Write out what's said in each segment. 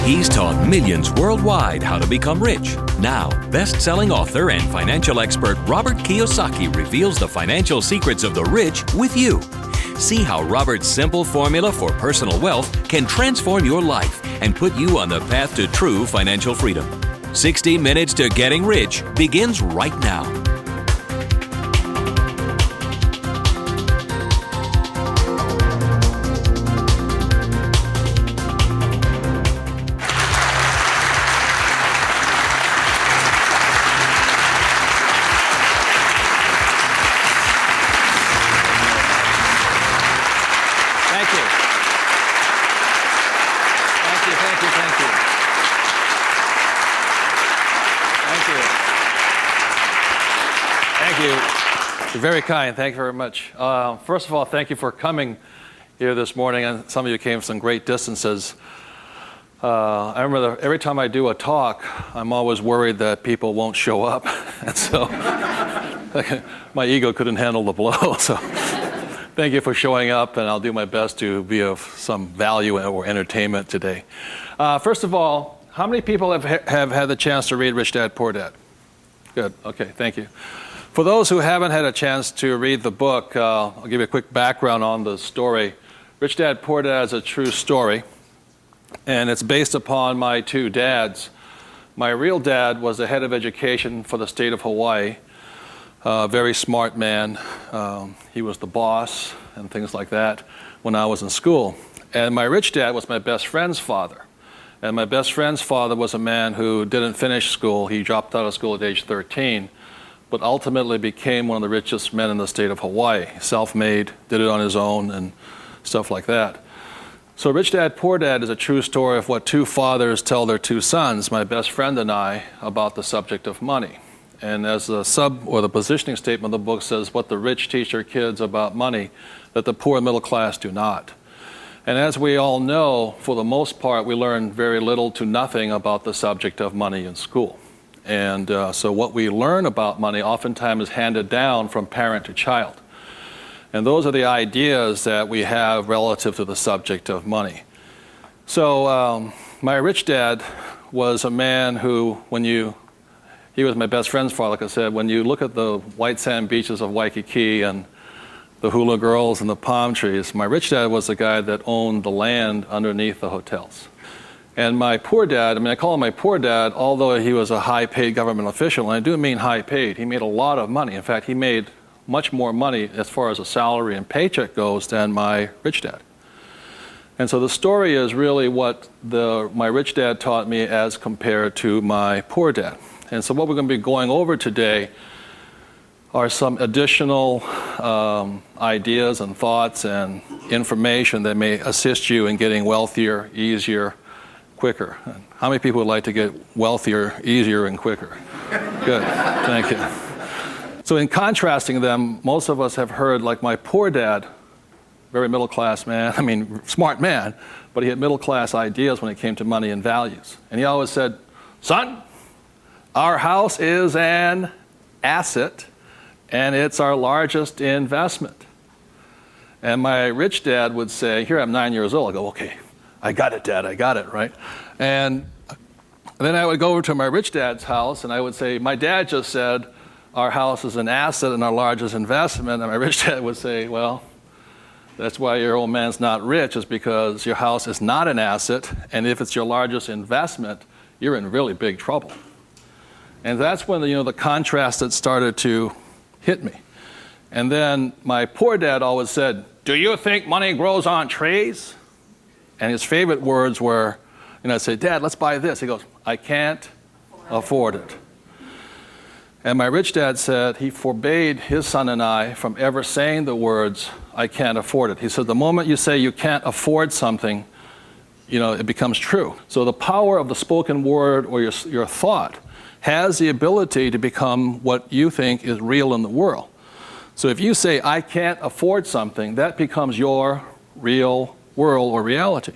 He's taught millions worldwide how to become rich. Now, best-selling author and financial expert Robert Kiyosaki reveals the financial secrets of the rich with you. See how Robert's simple formula for personal wealth can transform your life and put you on the path to true financial freedom. 60 Minutes to Getting Rich begins right now. You're very kind. Thank you very much. First of all, thank you for coming here this morning. And some of you came from some great distances. I remember every time I do a talk, I'm always worried that people won't show up. And so my ego couldn't handle the blow. So thank you for showing up, and I'll do my best to be of some value or entertainment today. First of all, how many people have had the chance to read Rich Dad, Poor Dad? Good. Okay, thank you. For those who haven't had a chance to read the book, I'll give you a quick background on the story. Rich Dad, Poor Dad is a true story, and it's based upon my two dads. My real dad was the head of education for the state of Hawaii, a very smart man. He was the boss and things like that when I was in school. And my rich dad was my best friend's father. And my best friend's father was a man who didn't finish school. He dropped out of school at age 13. But ultimately became one of the richest men in the state of Hawaii. Self-made, did it on his own, and stuff like that. So Rich Dad, Poor Dad is a true story of what two fathers tell their two sons, my best friend and I, about the subject of money. And as the the positioning statement of the book says, what the rich teach their kids about money, that the poor and middle class do not. And as we all know, for the most part, we learn very little to nothing about the subject of money in school. And so what we learn about money oftentimes is handed down from parent to child. And those are the ideas that we have relative to the subject of money. So my rich dad was a man who, he was my best friend's father, like I said, when you look at the white sand beaches of Waikiki and the hula girls and the palm trees, my rich dad was the guy that owned the land underneath the hotels. And my poor dad, I call him my poor dad, although he was a high-paid government official, and I do mean high-paid. He made a lot of money. In fact, he made much more money as far as a salary and paycheck goes than my rich dad. And so the story is really what my rich dad taught me as compared to my poor dad. And so what we're going to be going over today are some additional ideas and thoughts and information that may assist you in getting wealthier, easier, quicker. How many people would like to get wealthier, easier, and quicker? Good, thank you. So in contrasting them, most of us have heard, like my poor dad, very middle class man, smart man, but he had middle class ideas when it came to money and values. And he always said, son, our house is an asset, and it's our largest investment. And my rich dad would say, here I'm 9 years old, I go, okay, I got it, Dad, I got it, right? And then I would go over to my rich dad's house and I would say, my dad just said our house is an asset and our largest investment. And my rich dad would say, well, that's why your old man's not rich, is because your house is not an asset, and if it's your largest investment, you're in really big trouble. And that's when the contrast that started to hit me. And then my poor dad always said, do you think money grows on trees? And his favorite words were, I'd say, Dad, let's buy this. He goes, I can't afford it. And my rich dad said he forbade his son and I from ever saying the words, I can't afford it. He said, the moment you say you can't afford something, it becomes true. So the power of the spoken word or your thought has the ability to become what you think is real in the world. So if you say, I can't afford something, that becomes your real world or reality.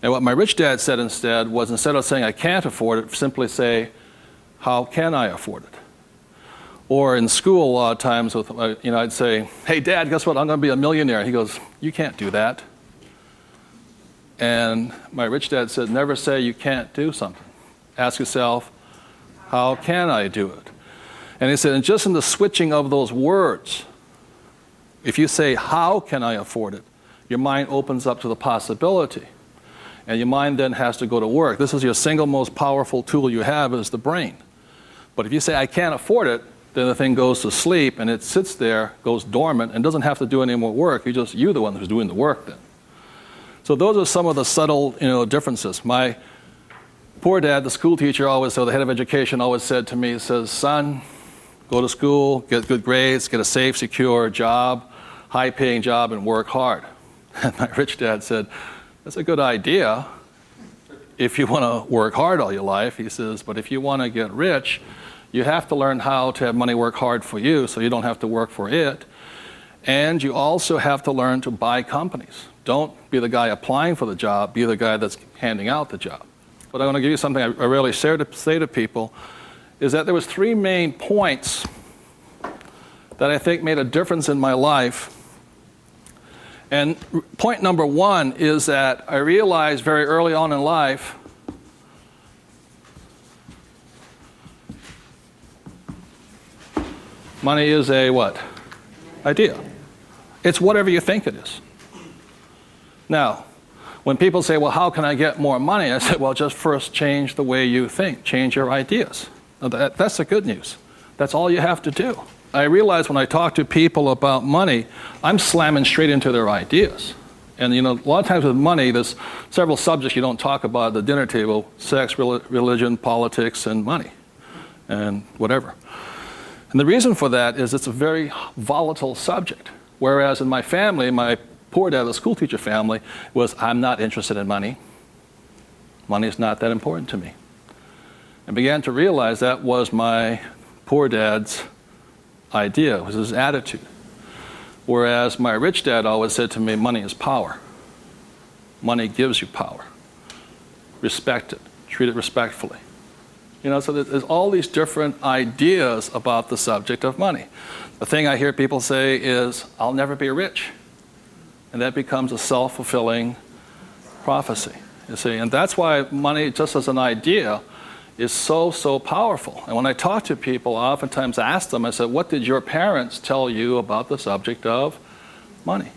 And what my rich dad said instead was, instead of saying I can't afford it, simply say, how can I afford it? Or in school, a lot of times, I'd say, hey, Dad, guess what? I'm going to be a millionaire. He goes, you can't do that. And my rich dad said, never say you can't do something. Ask yourself, how can I do it? And he said, and just in the switching of those words, if you say, how can I afford it? Your mind opens up to the possibility. And your mind then has to go to work. This is your single most powerful tool you have is the brain. But if you say, I can't afford it, then the thing goes to sleep and it sits there, goes dormant, and doesn't have to do any more work. You're the one who's doing the work then. So those are some of the subtle, differences. My poor dad, the school teacher the head of education always said to me, he says, son, go to school, get good grades, get a safe, secure job, high-paying job, and work hard. And my rich dad said, that's a good idea if you want to work hard all your life. He says, but if you want to get rich, you have to learn how to have money work hard for you so you don't have to work for it. And you also have to learn to buy companies. Don't be the guy applying for the job, be the guy that's handing out the job. But I want to give you something I really say to people, is that there was 3 main points that I think made a difference in my life. And point number 1 is that I realized very early on in life money is a what? Idea. It's whatever you think it is. Now, when people say, well, how can I get more money? I say, well, just first change the way you think. Change your ideas. Now, that's the good news. That's all you have to do. I realize when I talk to people about money, I'm slamming straight into their ideas. And a lot of times with money, there's several subjects you don't talk about at the dinner table: sex, religion, politics, and money, and whatever. And the reason for that is it's a very volatile subject. Whereas in my family, my poor dad, the school teacher family, was, I'm not interested in money. Money is not that important to me. And began to realize that was my poor dad's idea, was his attitude. Whereas my rich dad always said to me, money is power. Money gives you power. Respect it. Treat it respectfully. So there's all these different ideas about the subject of money. The thing I hear people say is, I'll never be rich. And that becomes a self-fulfilling prophecy, you see. And that's why money, just as an idea, is so, so powerful. And when I talk to people, I oftentimes ask them, I said, what did your parents tell you about the subject of money?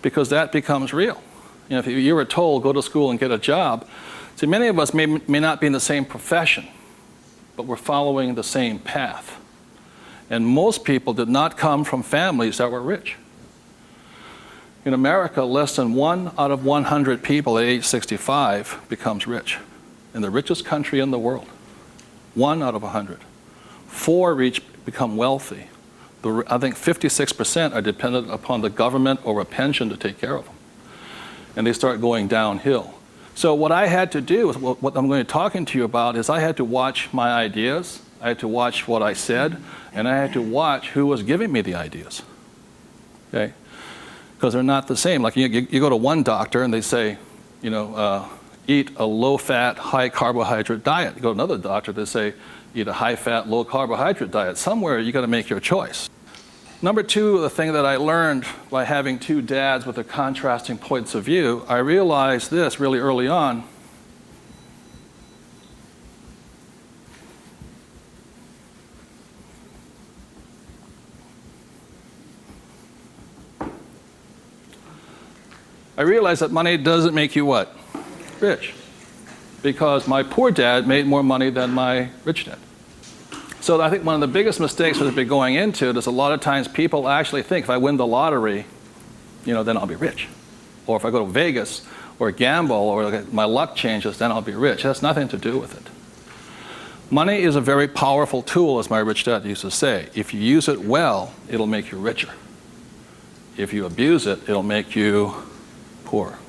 Because that becomes real. If you were told, go to school and get a job, see, many of us may not be in the same profession, but we're following the same path. And most people did not come from families that were rich. In America, less than 1 out of 100 people at age 65 becomes rich. In the richest country in the world. 1 out of 100. 4 become wealthy. I think 56% are dependent upon the government or a pension to take care of them. And they start going downhill. So what I had to do, what I'm going to be talking to you about, is I had to watch my ideas, I had to watch what I said, and I had to watch who was giving me the ideas. Okay? Because they're not the same. Like you go to one doctor and they say, eat a low-fat, high-carbohydrate diet. You go to another doctor, they say, eat a high-fat, low-carbohydrate diet. Somewhere you got to make your choice. Number 2, the thing that I learned by having 2 dads with their contrasting points of view, I realized this really early on. I realized that money doesn't make you what? Rich. Because my poor dad made more money than my rich dad. So I think one of the biggest mistakes we've been going into is a lot of times people actually think if I win the lottery, then I'll be rich. Or if I go to Vegas or gamble or my luck changes, then I'll be rich. It has nothing to do with it. Money is a very powerful tool, as my rich dad used to say. If you use it well, it'll make you richer. If you abuse it, it'll make you poor.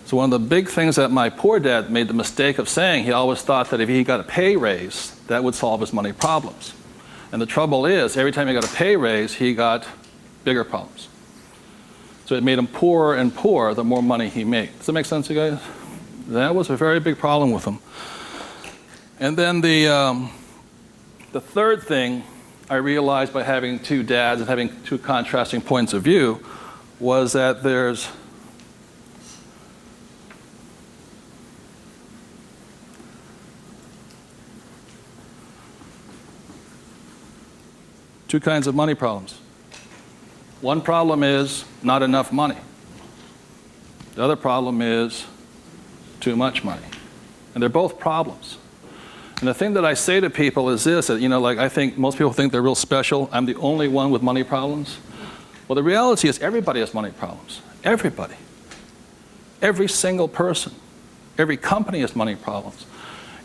So one of the big things that my poor dad made the mistake of saying, he always thought that if he got a pay raise, that would solve his money problems. And the trouble is, every time he got a pay raise, he got bigger problems. So it made him poorer and poorer the more money he made. Does that make sense, you guys? That was a very big problem with him. And then the third thing I realized by having 2 dads and having 2 contrasting points of view was that there's Two kinds of money problems. One problem is not enough money. The other problem is too much money. And they're both problems. And the thing that I say to people is this, that, like I think most people think they're real special. I'm the only one with money problems. Well, the reality is everybody has money problems. Everybody. Every single person. Every company has money problems.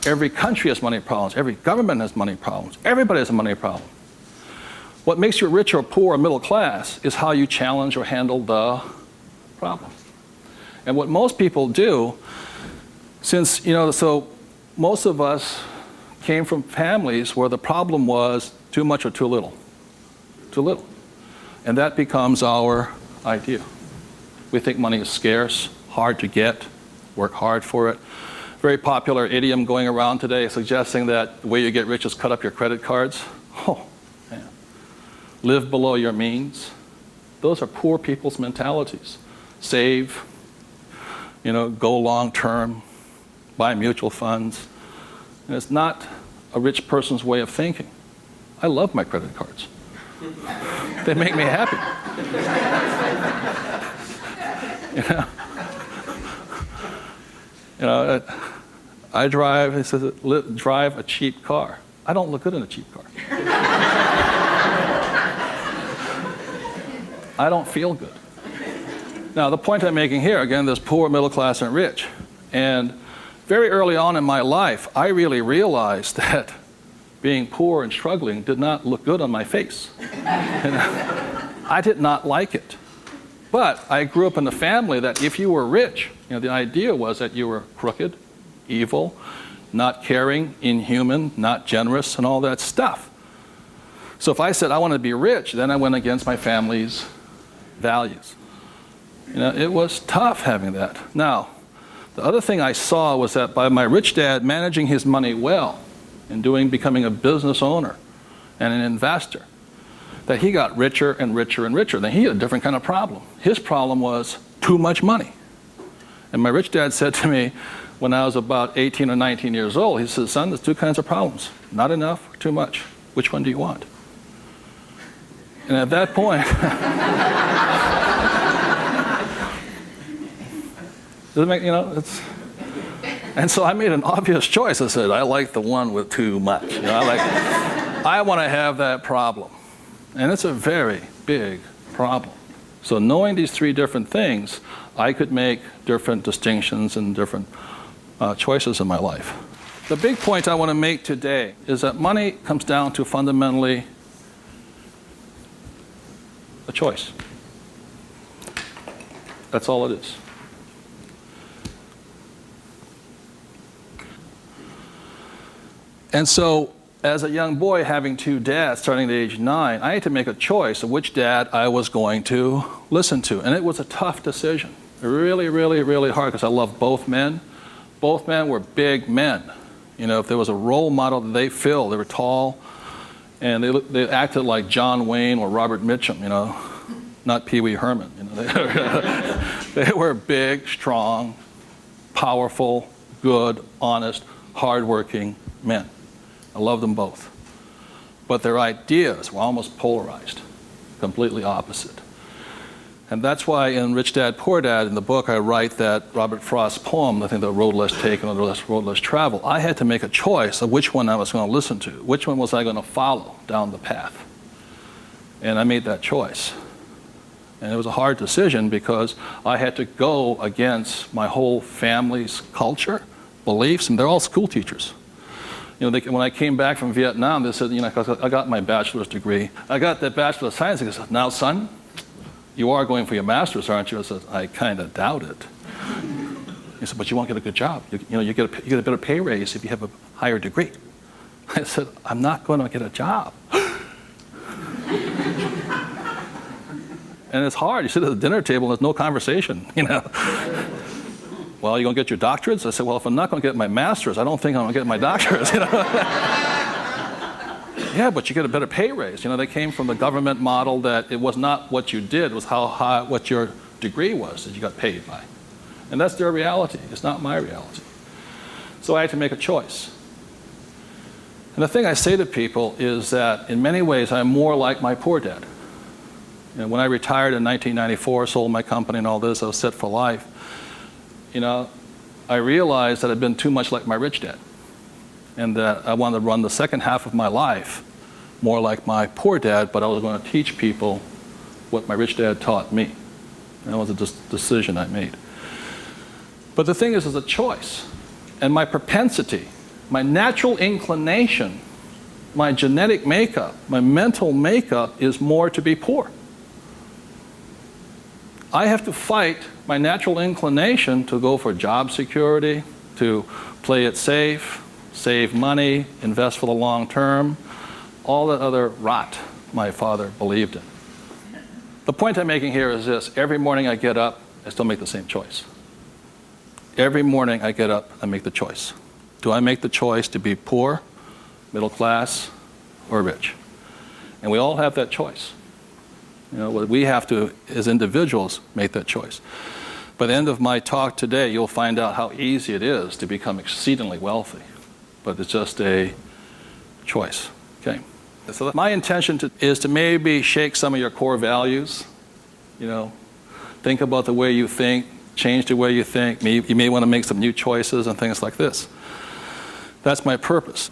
Every country has money problems. Every government has money problems. Everybody has a money problem. What makes you rich or poor or middle class is how you challenge or handle the problem. And what most people do, since, so most of us came from families where the problem was too much or too little. Too little. And that becomes our idea. We think money is scarce, hard to get, work hard for it. Very popular idiom going around today suggesting that the way you get rich is cut up your credit cards. Oh, man. Live below your means. Those are poor people's mentalities. Save, go long term, buy mutual funds. And it's not a rich person's way of thinking. I love my credit cards. They make me happy. I drive, he says, drive a cheap car. I don't look good in a cheap car. I don't feel good. Now, the point I'm making here, again, there's poor, middle class, and rich. And very early on in my life, I really realized that being poor and struggling did not look good on my face. I did not like it. But I grew up in a family that if you were rich, the idea was that you were crooked, evil, not caring, inhuman, not generous, and all that stuff. So if I said I want to be rich, then I went against my family's values. It was tough having that. Now, the other thing I saw was that by my rich dad managing his money well and becoming a business owner and an investor, that he got richer and richer and richer. Then he had a different kind of problem. His problem was too much money. And my rich dad said to me when I was about 18 or 19 years old, he said, son, there's two kinds of problems. Not enough or too much. Which one do you want? And at that point, and so I made an obvious choice. I said, I like the one with too much. I want to have that problem. And it's a very big problem. So knowing these three different things, I could make different distinctions and different choices in my life. The big point I want to make today is that money comes down to fundamentally a choice. That's all it is. And so, as a young boy having two dads starting at age 9, I had to make a choice of which dad I was going to listen to. And it was a tough decision. Really, really, really hard because I loved both men. Both men were big men. If there was a role model that they filled, they were tall, and they acted like John Wayne or Robert Mitchum, not Pee Wee Herman. They were big, strong, powerful, good, honest, hardworking men. I loved them both. But their ideas were almost polarized, completely opposite. And that's why in Rich Dad, Poor Dad, in the book, I write that Robert Frost's poem, I think The Road Less Taken or The Road Less Traveled, I had to make a choice of which one I was going to listen to. Which one was I going to follow down the path? And I made that choice. And it was a hard decision because I had to go against my whole family's culture, beliefs, and they're all school teachers. When I came back from Vietnam, they said, 'cause I got my bachelor's degree. I got that Bachelor of Science. They said, now, son, you are going for your master's, aren't you? I said, I kind of doubt it. He said, but you won't get a good job. You get a better pay raise if you have a higher degree. I said, I'm not going to get a job. And it's hard. You sit at the dinner table and there's no conversation, Well, you going to get your doctorates? I said, well, if I'm not going to get my master's, I don't think I'm going to get my doctorates, Yeah, but you get a better pay raise. They came from the government model that it was not what you did, it was how high, what your degree was that you got paid by. And that's their reality. It's not my reality. So I had to make a choice. And the thing I say to people is that in many ways I'm more like my poor dad. When I retired in 1994, sold my company and all this, I was set for life. I realized that I'd been too much like my rich dad, and that I wanted to run the second half of my life more like my poor dad, but I was going to teach people what my rich dad taught me. That was a decision I made. But the thing is, it's a choice. And my propensity, my natural inclination, my genetic makeup, my mental makeup is more to be poor. I have to fight my natural inclination to go for job security, to play it safe, save money, invest for the long term, all that other rot my father believed in. The point I'm making here is this: every morning I get up, I still make the same choice. Every morning I get up, I make the choice. Do I make the choice to be poor, middle class, or rich? And we all have that choice. We have to, as individuals, make that choice. By the end of my talk today, you'll find out how easy it is to become exceedingly wealthy. But it's just a choice. Okay? So my intention is to maybe shake some of your core values. Think about the way you think, change the way you think. You may want to make some new choices and things like this. That's my purpose.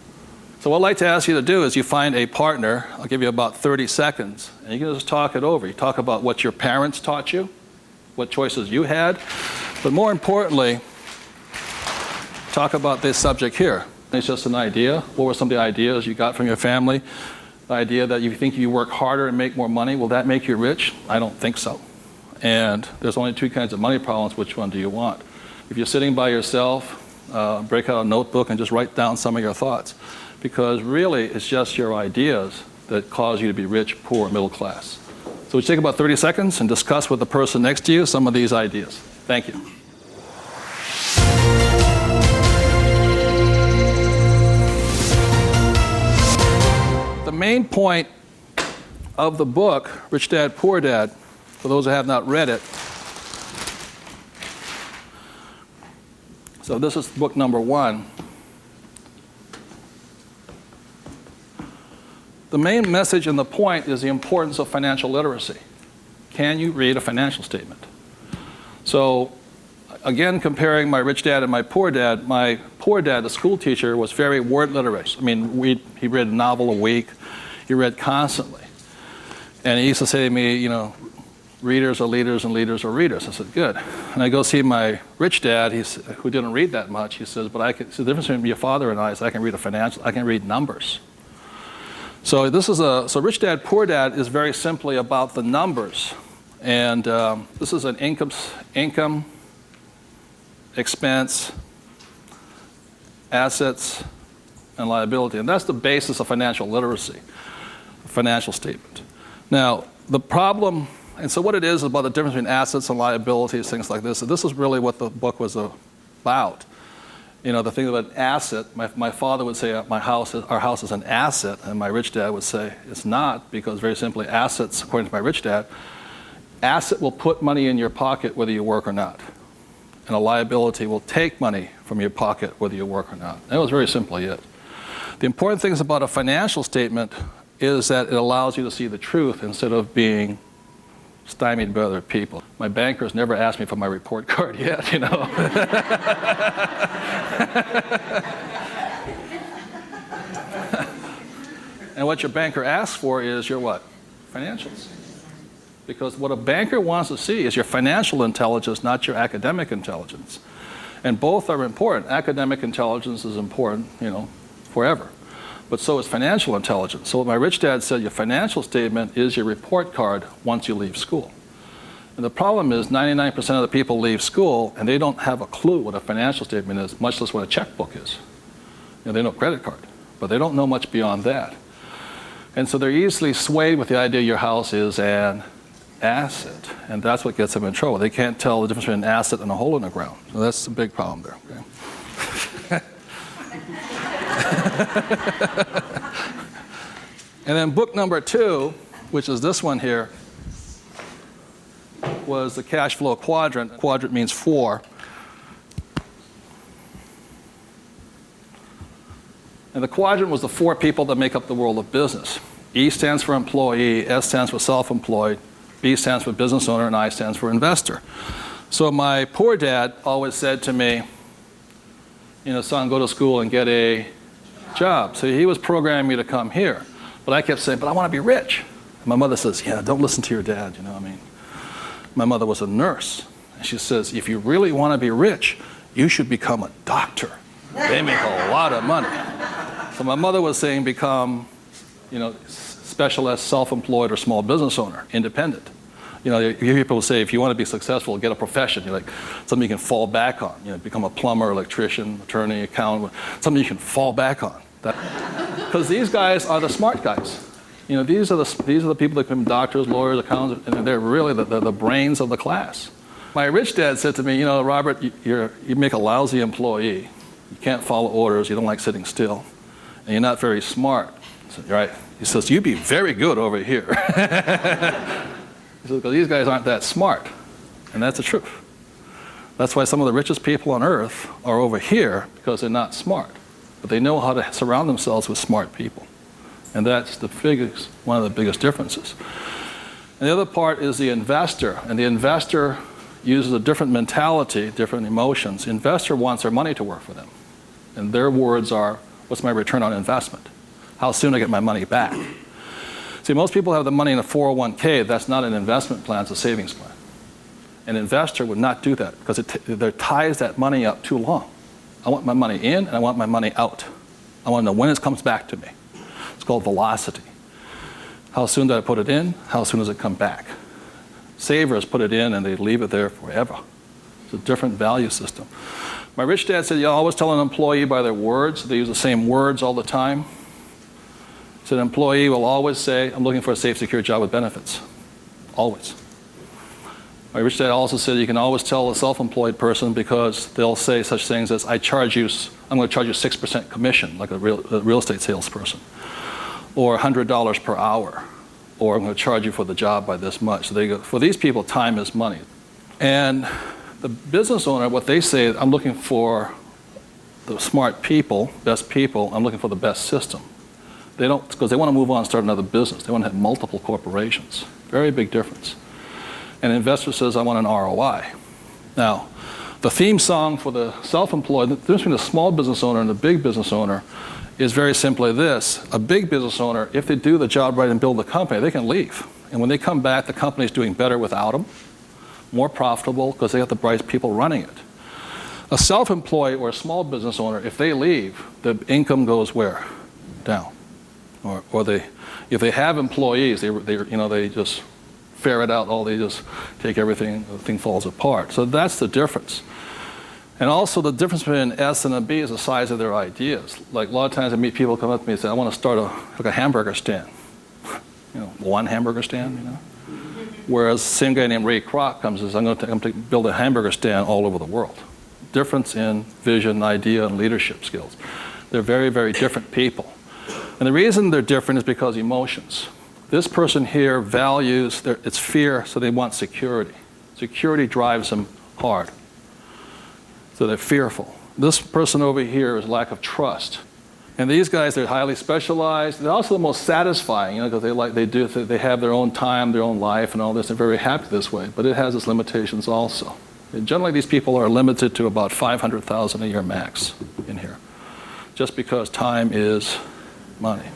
So what I'd like to ask you to do is you find a partner. I'll give you about 30 seconds, and you can just talk it over. You talk about what your parents taught you, what choices you had, but more importantly, talk about this subject here. It's just an idea. What were some of the ideas you got from your family? The idea that you think you work harder and make more money, will that make you rich? I don't think so. And there's only two kinds of money problems. Which one do you want? If you're sitting by yourself, break out a notebook and just write down some of your thoughts. Because really, it's just your ideas that cause you to be rich, poor, middle class. So we take about 30 seconds and discuss with the person next to you some of these ideas. Thank you. The main point of the book, Rich Dad, Poor Dad, for those who have not read it, so this is book number 1. The main message and the point is the importance of financial literacy. Can you read a financial statement? So, again, comparing my rich dad and my poor dad, the school teacher, was very word literate. He read a novel a week. He read constantly. And he used to say to me, readers are leaders and leaders are readers. I said, good. And I go see my rich dad, who didn't read that much. He says, but the difference between your father and I is I can read numbers. So Rich Dad, Poor Dad is very simply about the numbers. And this is an income, expense, assets, and liability. And that's the basis of financial literacy, a financial statement. Now, the problem, and so what it is about the difference between assets and liabilities, things like this, and this is really what the book was about. The thing about asset, my father would say our house is an asset, and my rich dad would say it's not, because very simply assets, according to my rich dad, asset will put money in your pocket whether you work or not. And a liability will take money from your pocket whether you work or not. That was very simply it. The important things about a financial statement is that it allows you to see the truth instead of being stymied by other people. My bankers never asked me for my report card yet, And what your banker asks for is your what? Financials. Because what a banker wants to see is your financial intelligence, not your academic intelligence. And both are important. Academic intelligence is important, forever. But so is financial intelligence. So what my rich dad said, your financial statement is your report card once you leave school. And the problem is 99% of the people leave school and they don't have a clue what a financial statement is, much less what a checkbook is. They know credit card, but they don't know much beyond that. And so they're easily swayed with the idea your house is an asset. And that's what gets them in trouble. They can't tell the difference between an asset and a hole in the ground. So that's a big problem there. Okay? And then book number 2, which is this one here, was the cash flow quadrant. Quadrant means 4. And And the quadrant was the 4 people that make up the world of business. E stands for employee, S stands for self-employed, B stands for business owner, and I stands for investor. So my poor dad always said to me, son, go to school and get a job. So he was programming me to come here. But I kept saying, but I want to be rich. And my mother says, yeah, don't listen to your dad, My mother was a nurse. And she says, if you really want to be rich, you should become a doctor. They make a lot of money. So my mother was saying become, specialist, self-employed, or small business owner, independent. You hear people say, if you want to be successful, get a profession. Something you can fall back on. Become a plumber, electrician, attorney, accountant, something you can fall back on. Because these guys are the smart guys. These are the people that become doctors, lawyers, accountants, and they're really the brains of the class. My rich dad said to me, Robert, you make a lousy employee. You can't follow orders. You don't like sitting still. And you're not very smart. I said, right. He says, you'd be very good over here. He says, because these guys aren't that smart. And that's the truth. That's why some of the richest people on earth are over here, because they're not smart. But they know how to surround themselves with smart people. And that's one of the biggest differences. And the other part is the investor. And the investor uses a different mentality, different emotions. The investor wants their money to work for them. And their words are, what's my return on investment? How soon do I get my money back? See, most people have the money in a 401k. That's not an investment plan, it's a savings plan. An investor would not do that because it ties that money up too long. I want my money in and I want my money out. I want to know when it comes back to me. It's called velocity. How soon do I put it in? How soon does it come back? Savers put it in and they leave it there forever. It's a different value system. My rich dad said, you always tell an employee by their words. They use the same words all the time. He said, an employee will always say, I'm looking for a safe, secure job with benefits. Always. My rich dad also said you can always tell a self-employed person because they'll say such things as, I'm going to charge you 6% commission, like a real estate salesperson, or $100 per hour, or I'm going to charge you for the job by this much. So they go, for these people, time is money. And the business owner, what they say, I'm looking for the smart people, best people, I'm looking for the best system. They don't, because they want to move on and start another business. They want to have multiple corporations. Very big difference. And an investor says, I want an ROI. Now, the theme song for the self-employed, the difference between the small business owner and the big business owner is very simply this. A big business owner, if they do the job right and build the company, they can leave. And when they come back, the company's doing better without them, more profitable because they have the right people running it. A self-employed or a small business owner, if they leave, the income goes where? Down. Or if they have employees, they just ferret out they just take everything, the thing falls apart. So that's the difference. And also the difference between an S and a B is the size of their ideas. Like a lot of times I meet people come up to me and say, I want to start a hamburger stand. One hamburger stand, Whereas the same guy named Ray Kroc comes and says, I'm going to build a hamburger stand all over the world. Difference in vision, idea, and leadership skills. They're very, very different people. And the reason they're different is because emotions. This person here values, it's fear, so they want security. Security drives them hard. So they're fearful. This person over here is lack of trust. And these guys, they're highly specialized. They're also the most satisfying, because they have their own time, their own life, and all this. They're very happy this way, but it has its limitations also. And generally, these people are limited to about $500,000 a year max in here, just because time is money.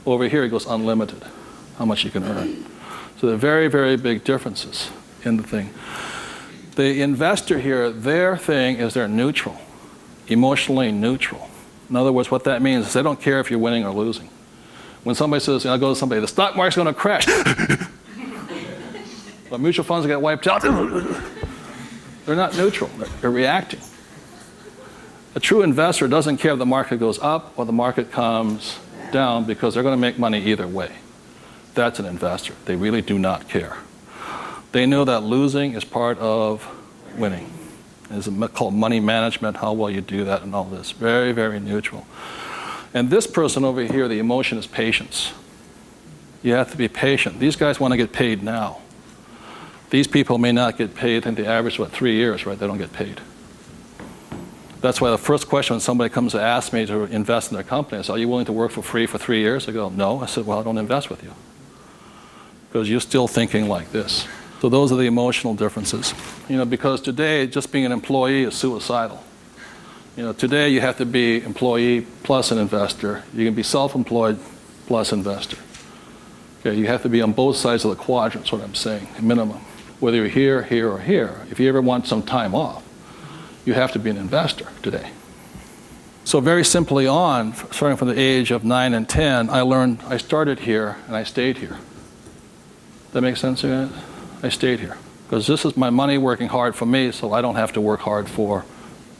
Over here, it goes unlimited, how much you can earn. So there are very, very big differences in the thing. The investor here, their thing is they're neutral, emotionally neutral. In other words, what that means is they don't care if you're winning or losing. When somebody says, I go to somebody, the stock market's going to crash. But mutual funds get wiped out. They're not neutral, they're reacting. A true investor doesn't care if the market goes up or the market comes down because they're going to make money either way. That's an investor. They really do not care. They know that losing is part of winning. It's called money management, how well you do that and all this. Very, very neutral. And this person over here, the emotion is patience. You have to be patient. These guys want to get paid now. These people may not get paid. I think the average is 3 years, right? They don't get paid. That's why the first question when somebody comes to ask me to invest in their company is, are you willing to work for free for 3 years? I go, no. I said, well, I don't invest with you. Because you're still thinking like this. So those are the emotional differences. Because today, just being an employee is suicidal. Today you have to be employee plus an investor. You can be self-employed plus investor. Okay, you have to be on both sides of the quadrant, is what I'm saying, minimum. Whether you're here, here, or here, if you ever want some time off, you have to be an investor today. So very simply on, starting from the age of 9 and 10, I started here and I stayed here. That makes sense, you guys? I stayed here. Because this is my money working hard for me, so I don't have to work hard for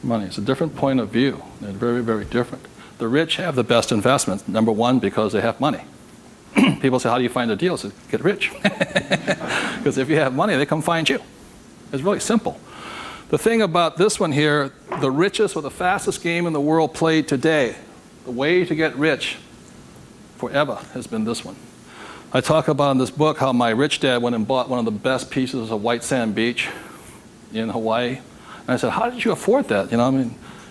money. It's a different point of view. They're very, very different. The rich have the best investments, number one, because they have money. People say, how do you find the deals? Get rich. Because if you have money, they come find you. It's really simple. The thing about this one here, the richest or the fastest game in the world played today, the way to get rich forever has been this one. I talk about in this book how my rich dad went and bought one of the best pieces of white sand beach in Hawaii. And I said, how did you afford that?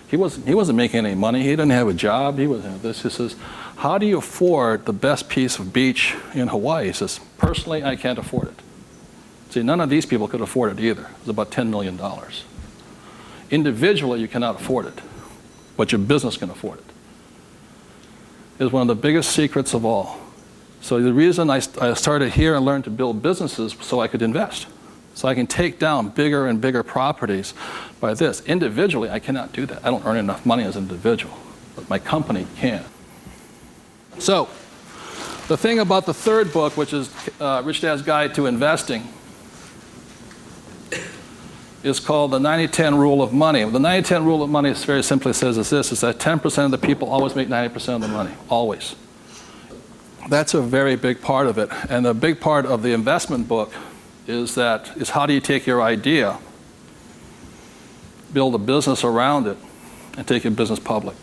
He wasn't making any money. He didn't have a job. He says, how do you afford the best piece of beach in Hawaii? He says, personally, I can't afford it. See, none of these people could afford it either. It was about $10 million. Individually, you cannot afford it, but your business can afford it. It's one of the biggest secrets of all. So the reason I started here and learned to build businesses so I could invest. So I can take down bigger and bigger properties by this. Individually, I cannot do that. I don't earn enough money as an individual, but my company can. So the thing about the third book, which is Rich Dad's Guide to Investing, is called the 90-10 Rule of Money. The 90-10 Rule of Money is very simply says is this, is that 10% of the people always make 90% of the money, always. That's a very big part of it. And a big part of the investment book is how do you take your idea, build a business around it, and take your business public.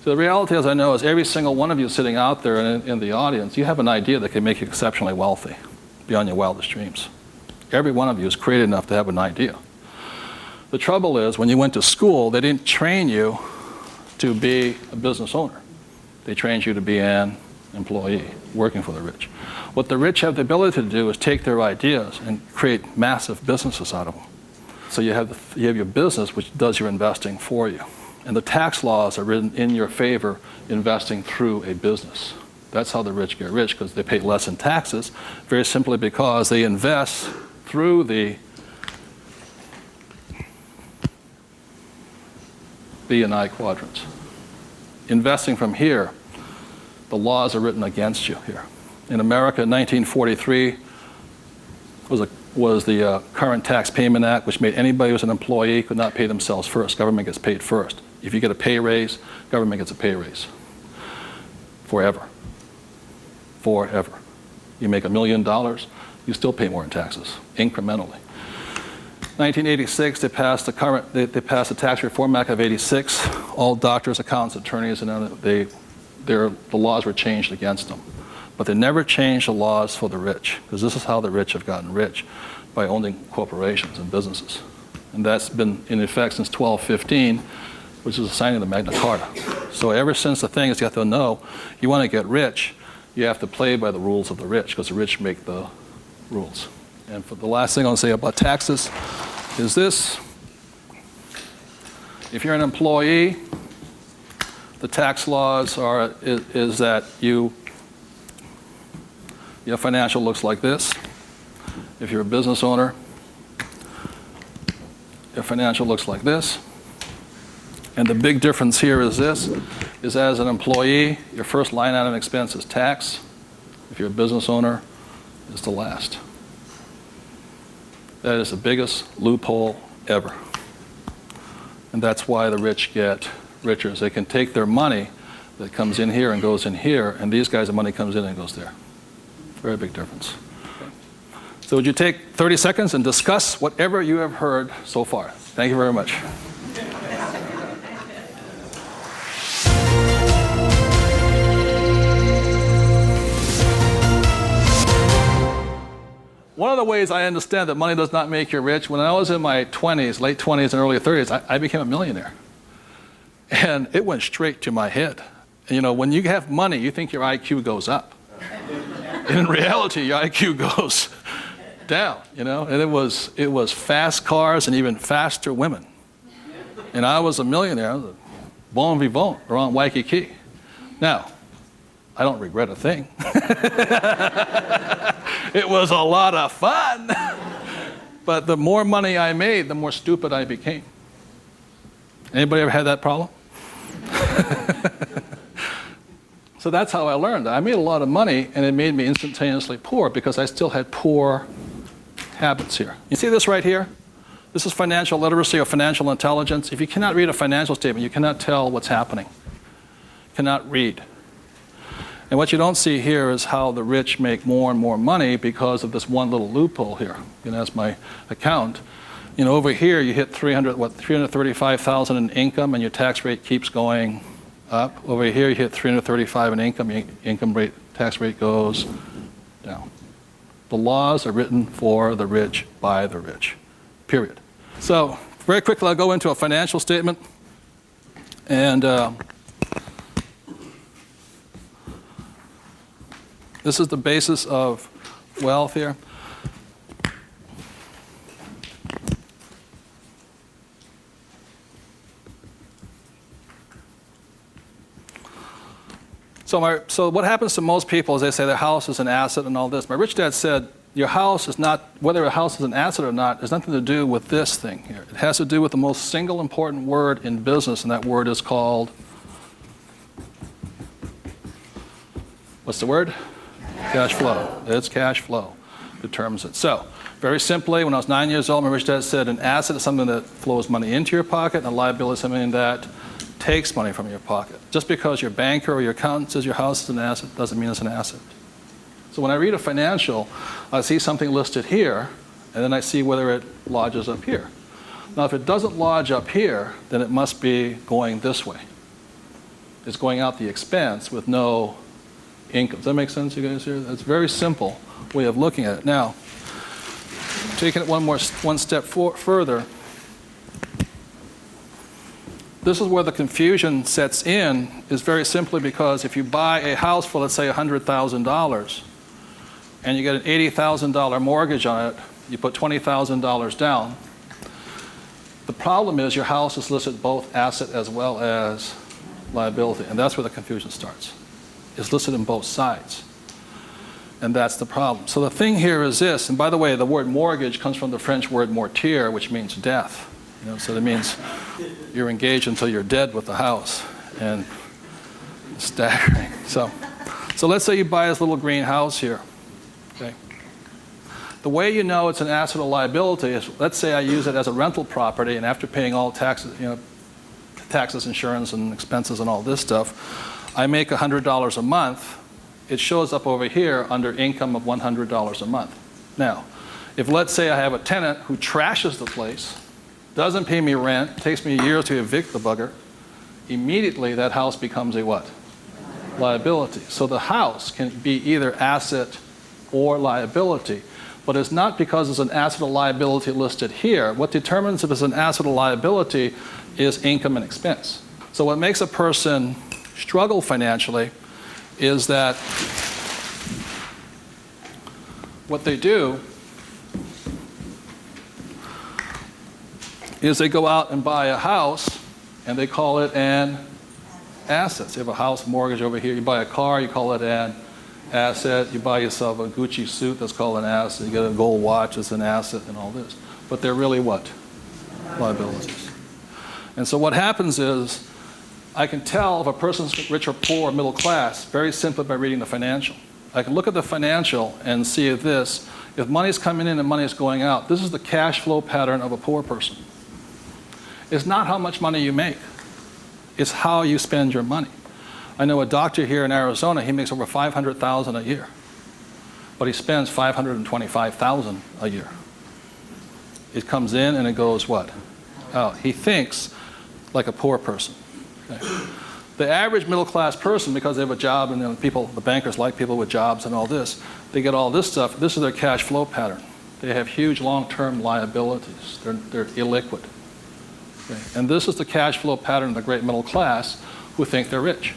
So the reality, as I know, is every single one of you sitting out there in the audience, you have an idea that can make you exceptionally wealthy beyond your wildest dreams. Every one of you is creative enough to have an idea. The trouble is, when you went to school, they didn't train you to be a business owner. They trained you to be an employee, working for the rich. What the rich have the ability to do is take their ideas and create massive businesses out of them. So you have your business, which does your investing for you. And the tax laws are written in your favor, investing through a business. That's how the rich get rich, because they pay less in taxes, very simply because they invest through the B and I quadrants. Investing from here, the laws are written against you here. In America, 1943 was the Current Tax Payment Act, which made anybody who was an employee could not pay themselves first. Government gets paid first. If you get a pay raise, government gets a pay raise. Forever. Forever. You make $1 million, you still pay more in taxes, incrementally. 1986, they passed the Tax Reform Act of '86. All doctors, accountants, attorneys, and the laws were changed against them. But they never changed the laws for the rich, because this is how the rich have gotten rich, by owning corporations and businesses. And that's been in effect since 1215, which is the signing of the Magna Carta. So ever since the thing is, you have to know, you want to get rich, you have to play by the rules of the rich, because the rich make the rules. And for the last thing I'll say about taxes is this. If you're an employee, the tax laws is that your financial looks like this. If you're a business owner, your financial looks like this. And the big difference here is this, is as an employee, your first line item expense is tax. If you're a business owner, it's the last. That is the biggest loophole ever. And that's why the rich get richer. They can take their money that comes in here and goes in here, and these guys, the money comes in and goes there. Very big difference. Okay. So would you take 30 seconds and discuss whatever you have heard so far? Thank you very much. one of the ways I understand that money does not make you rich, when I was in my 20s, late 20s and early 30s, I became a millionaire. And it went straight to my head. And, you know, when you have money, you think your IQ goes up. And in reality, your IQ goes down, you know. And it was fast cars and even faster women. And I was a millionaire. I was a bon vivant around Waikiki. Now, I don't regret a thing. It was a lot of fun. But the more money I made, the more stupid I became. Anybody ever had that problem? So that's how I learned. I made a lot of money, and it made me instantaneously poor because I still had poor habits here. You see this right here? This is financial literacy or financial intelligence. If you cannot read a financial statement, you cannot tell what's happening. You cannot read. And what you don't see here is how the rich make more and more money because of this one little loophole here. You know, that's my account. You know, over here you hit 335,000 in income, and your tax rate keeps going up. Over here you hit 335 in income, your income rate, tax rate goes down. The laws are written for the rich by the rich. Period. So very quickly I'll go into a financial statement, and this is the basis of wealth here. So what happens to most people is they say their house is an asset and all this. My rich dad said, your house is not, whether a house is an asset or not, has nothing to do with this thing here. It has to do with the most single important word in business, and that word is called, what's the word? Cash flow. It's cash flow determines it. So, very simply, when I was 9 years old, my rich dad said an asset is something that flows money into your pocket, and a liability is something that takes money from your pocket. Just because your banker or your accountant says your house is an asset doesn't mean it's an asset. So when I read a financial, I see something listed here, and then I see whether it lodges up here. Now, if it doesn't lodge up here, then it must be going this way. It's going out the expense with no income. Does that make sense, you guys here? That's a very simple way of looking at it. Now, taking it one step further, this is where the confusion sets in, is very simply because if you buy a house for, let's say, $100,000, and you get an $80,000 mortgage on it, you put $20,000 down, the problem is your house is listed both asset as well as liability, and that's where the confusion starts. It's listed in both sides, and that's the problem. So the thing here is this, and by the way, the word mortgage comes from the French word mortir, which means death. You know, so that means you're engaged until you're dead with the house, and it's staggering. So let's say you buy this little green house here. Okay. The way you know it's an asset or liability is, let's say I use it as a rental property, and after paying all taxes, you know, taxes, insurance, and expenses, and all this stuff, I make $100 a month. It shows up over here under income of $100 a month. Now, if let's say I have a tenant who trashes the place, doesn't pay me rent, takes me a year to evict the bugger, immediately that house becomes a what? Liability. So the house can be either asset or liability, but it's not because it's an asset or liability listed here. What determines if it's an asset or liability is income and expense. So what makes a person struggle financially is that what they do is they go out and buy a house, and they call it an asset. So you have a house mortgage over here. You buy a car, you call it an asset. You buy yourself a Gucci suit, that's called an asset. You get a gold watch, it's an asset, and all this. But they're really what? Liabilities. And so what happens is, I can tell if a person's rich or poor or middle class very simply by reading the financial. I can look at the financial and see this. If money's coming in and money's going out, this is the cash flow pattern of a poor person. It's not how much money you make. It's how you spend your money. I know a doctor here in Arizona, he makes over $500,000 a year, but he spends $525,000 a year. It comes in and it goes what? Out. He thinks like a poor person. Okay. The average middle class person, because they have a job and the bankers like people with jobs and all this, they get all this stuff. This is their cash flow pattern. They have huge long-term liabilities. They're illiquid. Okay? And this is the cash flow pattern of the great middle class who think they're rich.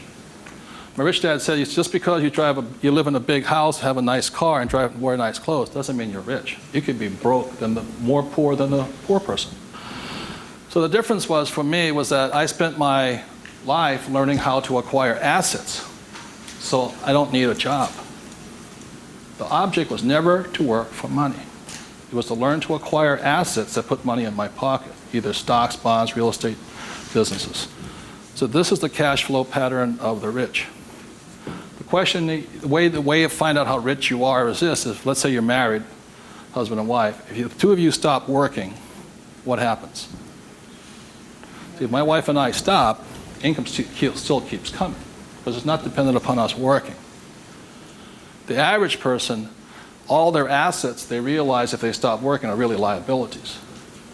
My rich dad said, it's just because you live in a big house, have a nice car, and wear nice clothes, doesn't mean you're rich. You could be broke, more poor than the poor person. So the difference for me was that I spent my life learning how to acquire assets. So I don't need a job. The object was never to work for money. It was to learn to acquire assets that put money in my pocket, either stocks, bonds, real estate, businesses. So this is the cash flow pattern of the rich. The question, the way to find out how rich you are is this: is let's say you're married, husband and wife. If the two of you stop working, what happens? See, if my wife and I stop, income still keeps coming, because it's not dependent upon us working. The average person, all their assets, they realize if they stop working, are really liabilities.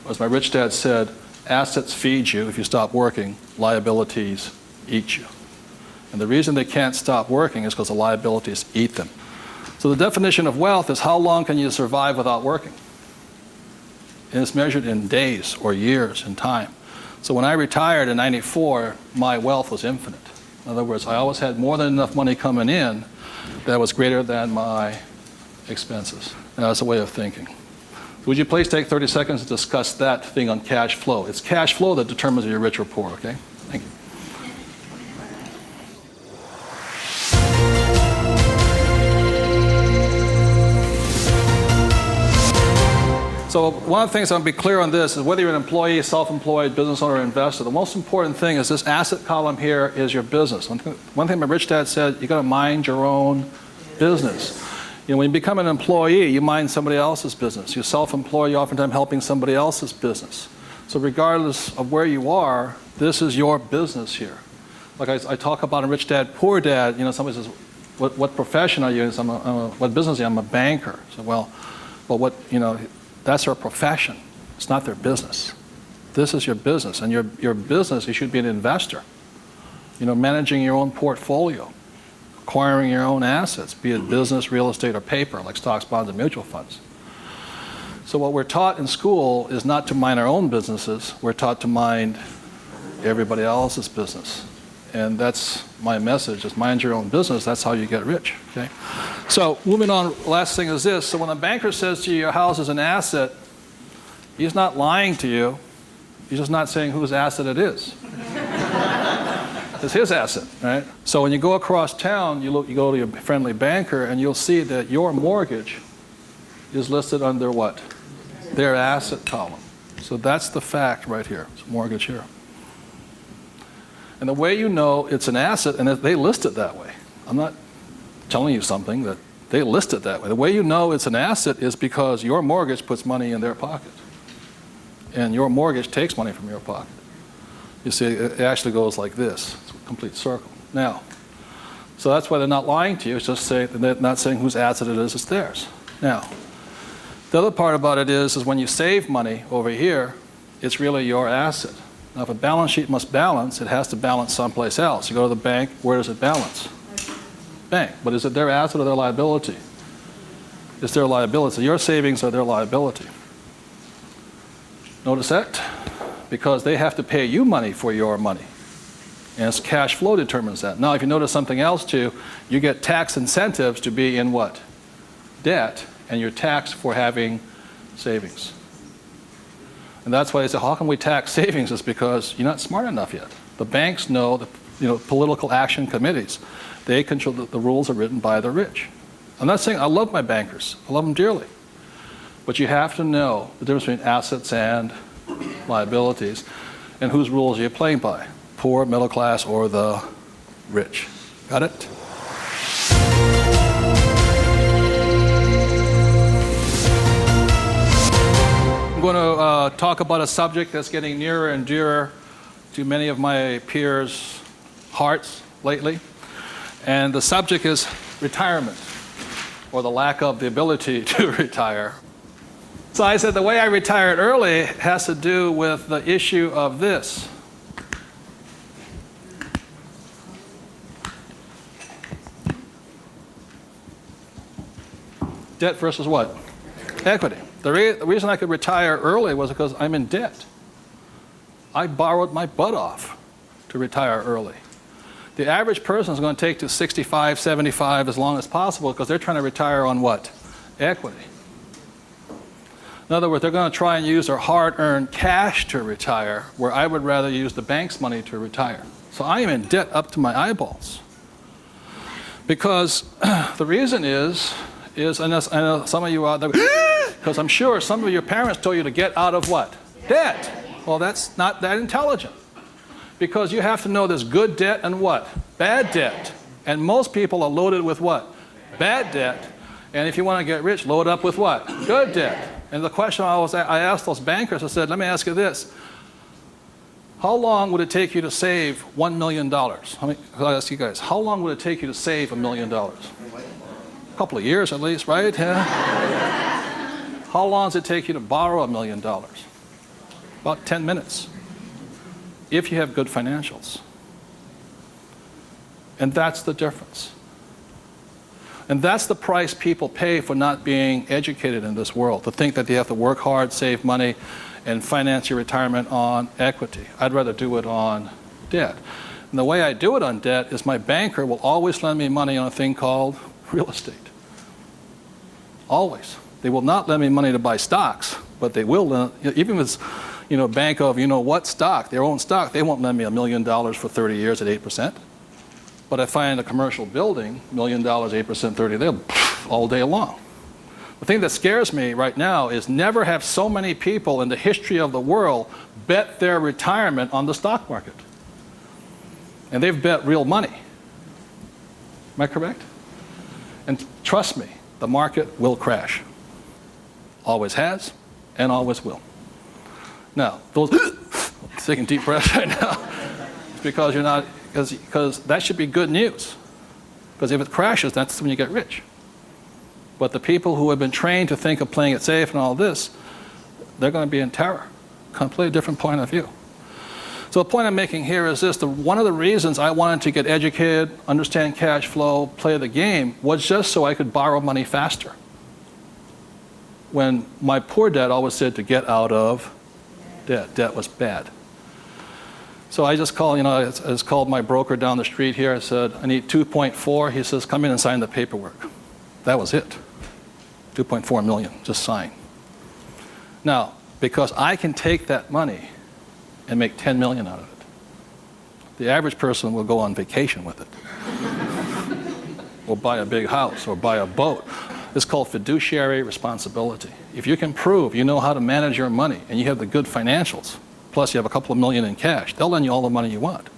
As my rich dad said, assets feed you if you stop working, liabilities eat you. And the reason they can't stop working is because the liabilities eat them. So the definition of wealth is how long can you survive without working? And it's measured in days or years in time. So when I retired in '94, my wealth was infinite. In other words, I always had more than enough money coming in that was greater than my expenses. And that's a way of thinking. Would you please take 30 seconds to discuss that thing on cash flow? It's cash flow that determines if you're rich or poor, okay? Thank you. So one of the things I'm going to be clear on this is whether you're an employee, self-employed, business owner, or investor, the most important thing is this asset column here is your business. One thing my rich dad said, you got to mind your own business. When you become an employee, you mind somebody else's business. You self-employ, you're oftentimes helping somebody else's business. So regardless of where you are, this is your business here. Like I talk about in Rich Dad, Poor Dad, somebody says, what profession are you in? So what business are you? I'm a banker. So well, that's their profession. It's not their business. This is your business. And your business, you should be an investor. Managing your own portfolio, acquiring your own assets, be it business, real estate, or paper, like stocks, bonds, and mutual funds. So what we're taught in school is not to mind our own businesses. We're taught to mind everybody else's business. And that's my message, is mind your own business. That's how you get rich, okay? So moving on, last thing is this. So when a banker says to you your house is an asset, he's not lying to you. He's just not saying whose asset it is. It's his asset, right? So when you go across town, you go to your friendly banker, and you'll see that your mortgage is listed under what? Their asset column. So that's the fact right here. It's mortgage here. And the way you know it's an asset, and they list it that way. I'm not telling you something, that they list it that way. The way you know it's an asset is because your mortgage puts money in their pocket. And your mortgage takes money from your pocket. You see, it actually goes like this. It's a complete circle. Now, so that's why they're not lying to you. It's just they're not saying whose asset it is, it's theirs. Now, the other part about it is when you save money over here, it's really your asset. Now, if a balance sheet must balance, it has to balance someplace else. You go to the bank, where does it balance? Bank. But is it their asset or their liability? It's their liability. Your savings are their liability. Notice that? Because they have to pay you money for your money. And it's cash flow determines that. Now, if you notice something else too, you get tax incentives to be in what? Debt, and you're taxed for having savings. And that's why I say, how can we tax savings? Is because you're not smart enough yet. The banks know, political action committees, they control, the rules are written by the rich. I'm not saying I love my bankers. I love them dearly. But you have to know the difference between assets and liabilities, and whose rules are you playing by? Poor, middle class, or the rich? Got it? I'm going to talk about a subject that's getting nearer and dearer to many of my peers' hearts lately. And the subject is retirement, or the lack of the ability to retire. So I said the way I retired early has to do with the issue of this. Debt versus what? Equity. The reason I could retire early was because I'm in debt. I borrowed my butt off to retire early. The average person is going to take to 65, 75 as long as possible because they're trying to retire on what? Equity. In other words, they're going to try and use their hard-earned cash to retire, where I would rather use the bank's money to retire. So I am in debt up to my eyeballs. Because the reason is I know some of you out there, because I'm sure some of your parents told you to get out of what? Debt. Well, that's not that intelligent. Because you have to know there's good debt and what? Bad debt. And most people are loaded with what? Bad debt. And if you want to get rich, load up with what? Good debt. And the question I asked those bankers, I said, let me ask you this. How long would it take you to save $1 million? I'll ask you guys, how long would it take you to save $1 million? A couple of years at least, right? Yeah. How long does it take you to borrow $1 million? About 10 minutes. If you have good financials. And that's the difference. And that's the price people pay for not being educated in this world, to think that they have to work hard, save money, and finance your retirement on equity. I'd rather do it on debt. And the way I do it on debt is my banker will always lend me money on a thing called real estate. Always. They will not lend me money to buy stocks, but they will lend, even if it's bank of what stock, their own stock, they won't lend me $1 million for 30 years at 8%. But I find a commercial building, $1 million, 8%, 30, they'll all day long. The thing that scares me right now is never have so many people in the history of the world bet their retirement on the stock market. And they've bet real money. Am I correct? And trust me, the market will crash. Always has and always will. Now, those taking deep breaths right now, it's because you're not, because that should be good news. Because if it crashes, that's when you get rich. But the people who have been trained to think of playing it safe and all this, they're going to be in terror. Completely different point of view. So the point I'm making here is this: one of the reasons I wanted to get educated, understand cash flow, play the game, was just so I could borrow money faster. When my poor dad always said to get out of debt. Debt was bad. So I just called, I just called my broker down the street here. I said, I need 2.4. He says, come in and sign the paperwork. That was it. 2.4 million, just sign. Now, because I can take that money and make 10 million out of it, the average person will go on vacation with it. Or buy a big house, or buy a boat. It's called fiduciary responsibility. If you can prove you know how to manage your money and you have the good financials, plus you have a couple of million in cash, they'll lend you all the money you want.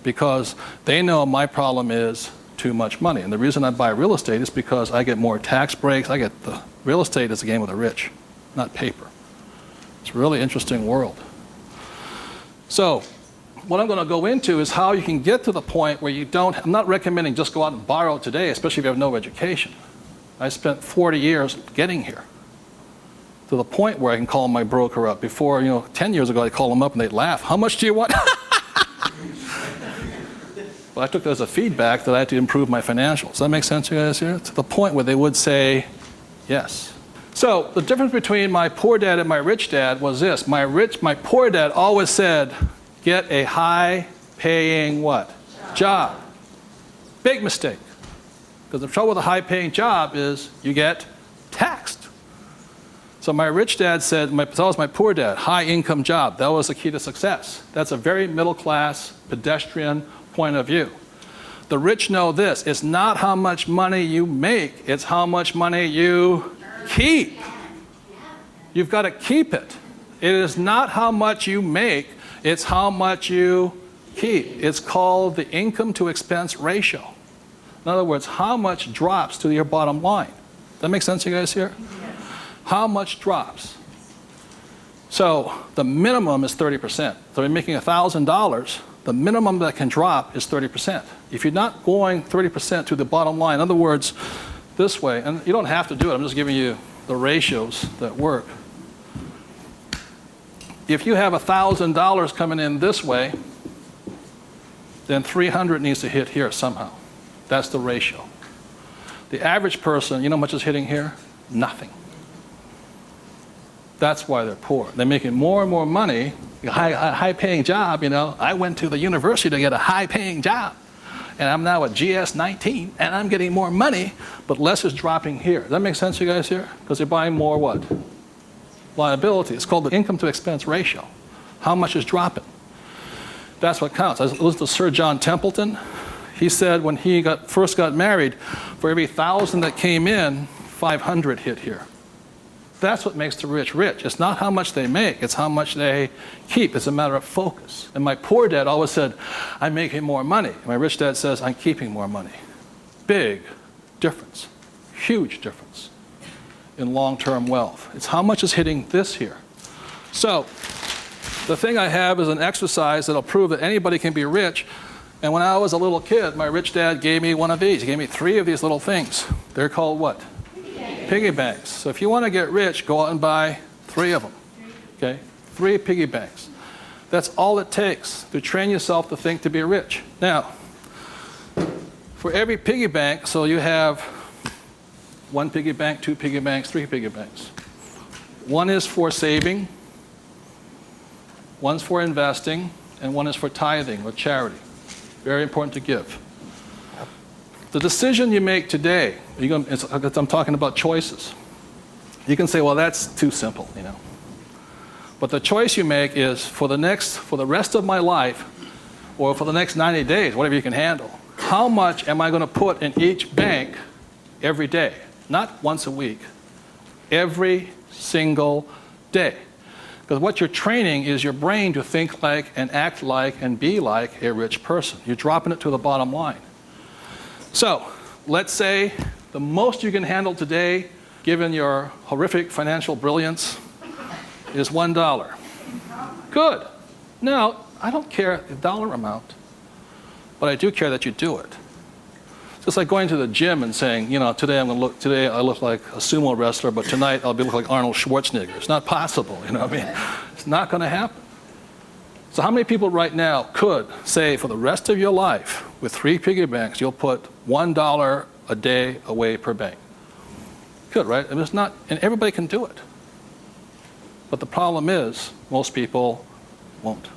Because they know my problem is too much money. And the reason I buy real estate is because I get more tax breaks. Real estate is a game of the rich, not paper. It's a really interesting world. So what I'm going to go into is how you can get to the point where I'm not recommending just go out and borrow today, especially if you have no education. I spent 40 years getting here to the point where I can call my broker up. Before, 10 years ago, I'd call them up and they'd laugh. How much do you want? But I took that as a feedback that I had to improve my financials. Does that make sense to you guys here? To the point where they would say yes. So the difference between my poor dad and my rich dad was this. My poor dad always said, get a high-paying what? Job. Big mistake. Because the trouble with a high-paying job is you get taxed. So my rich dad said, that was my poor dad, high-income job. That was the key to success. That's a very middle-class, pedestrian point of view. The rich know this. It's not how much money you make. It's how much money you keep. You've got to keep it. It is not how much you make. It's how much you keep. It's called the income to expense ratio. In other words, how much drops to your bottom line. Does that make sense to you guys here? How much drops? So the minimum is 30%. So you're making $1,000. The minimum that can drop is 30%. If you're not going 30% to the bottom line, in other words, this way, and you don't have to do it, I'm just giving you the ratios that work. If you have $1,000 coming in this way, then 300 needs to hit here somehow. That's the ratio. The average person, you know how much is hitting here? Nothing. That's why they're poor. They're making more and more money, a high-paying job, I went to the university to get a high-paying job. And I'm now at GS-19, and I'm getting more money, but less is dropping here. Does that make sense, you guys here? Because they're buying more what? Liability. It's called the income-to-expense ratio. How much is dropping? That's what counts. I listened to Sir John Templeton. He said when he first got married, for every 1,000 that came in, 500 hit here. That's what makes the rich rich. It's not how much they make, it's how much they keep. It's a matter of focus. And my poor dad always said, I'm making more money. My rich dad says, I'm keeping more money. Big difference, huge difference in long-term wealth. It's how much is hitting this here. So the thing I have is an exercise that'll prove that anybody can be rich. And when I was a little kid, my rich dad gave me one of these. He gave me 3 of these little things. They're called what? Piggy banks. So if you want to get rich, go out and buy 3 of them. Okay? 3 piggy banks. That's all it takes to train yourself to think to be rich. Now, for every piggy bank, so you have 1 piggy bank, 2 piggy banks, 3 piggy banks. 1 is for saving, 1's for investing, and 1 is for tithing or charity. Very important to give. The decision you make today, I'm talking about choices. You can say, well, that's too simple, But the choice you make is for the rest of my life, or for the next 90 days, whatever you can handle, how much am I going to put in each bank every day? Not once a week, every single day. Because what you're training is your brain to think like and act like and be like a rich person. You're dropping it to the bottom line. So, let's say the most you can handle today, given your horrific financial brilliance, is $1. Good. Now, I don't care the dollar amount, but I do care that you do it. It's just like going to the gym and saying, today I look like a sumo wrestler, but tonight I'll look like Arnold Schwarzenegger. It's not possible, It's not going to happen. So how many people right now could say for the rest of your life, with 3 piggy banks, you'll put $1 a day away per bank? Good, right? And everybody can do it. But the problem is, most people won't.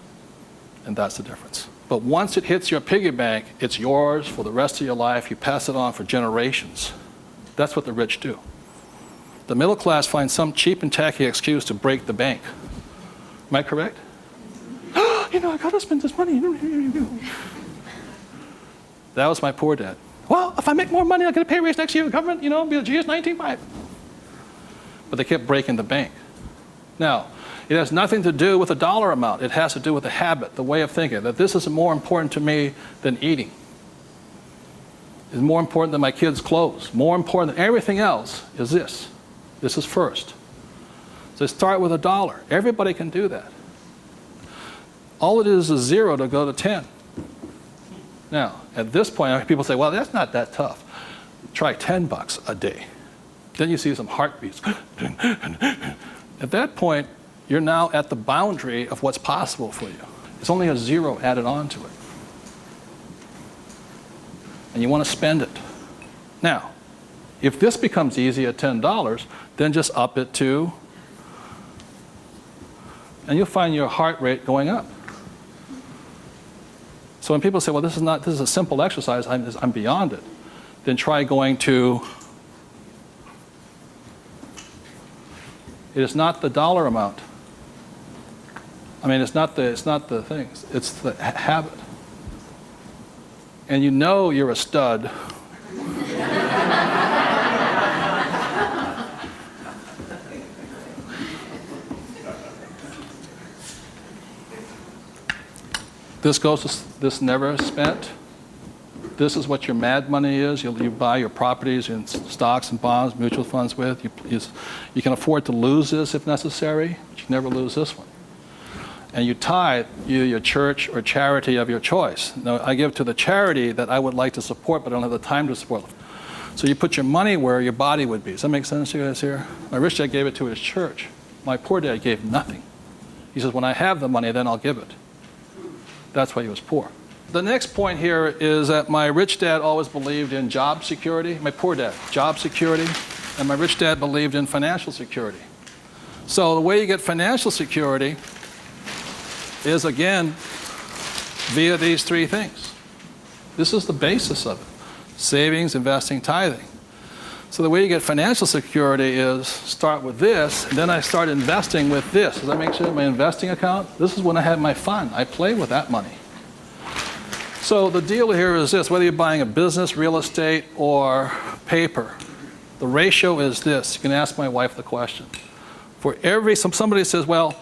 And that's the difference. But once it hits your piggy bank, it's yours for the rest of your life. You pass it on for generations. That's what the rich do. The middle class finds some cheap and tacky excuse to break the bank. Am I correct? I gotta spend this money. That was my poor dad. Well, if I make more money, I'll get a pay raise next year. The government, be the GS-19. But they kept breaking the bank. Now, it has nothing to do with the dollar amount. It has to do with the habit, the way of thinking, that this is more important to me than eating. It's more important than my kids' clothes. More important than everything else is this. This is first. So start with $1. Everybody can do that. All it is 0 to go to 10. Now, at this point, people say, well, that's not that tough. Try $10 a day. Then you see some heartbeats. At that point, you're now at the boundary of what's possible for you. It's only a 0 added on to it. And you want to spend it. Now, if this becomes easy at $10, then just up it to, and you'll find your heart rate going up. So when people say, well, this is a simple exercise, I'm beyond it, then try going to, it is not the dollar amount. It's not the things, it's the habit. And you're a stud. This never spent. This is what your mad money is. You buy your properties and stocks and bonds, mutual funds with. You can afford to lose this if necessary, but you never lose this one. And you tithe your church or charity of your choice. Now, I give to the charity that I would like to support, but I don't have the time to support. So you put your money where your body would be. Does that make sense to you guys here? My rich dad gave it to his church. My poor dad gave nothing. He says, when I have the money, then I'll give it. That's why he was poor. The next point here is that my rich dad always believed in job security. My poor dad, job security. And my rich dad believed in financial security. So the way you get financial security is, again, via these three things. This is the basis of it. Savings, investing, tithing. So the way you get financial security is start with this, and then I start investing with this. Does that make sense? My investing account, this is when I have my fun. I play with that money. So the deal here is this, whether you're buying a business, real estate, or paper, the ratio is this. You can ask my wife the question. For every, somebody says, well,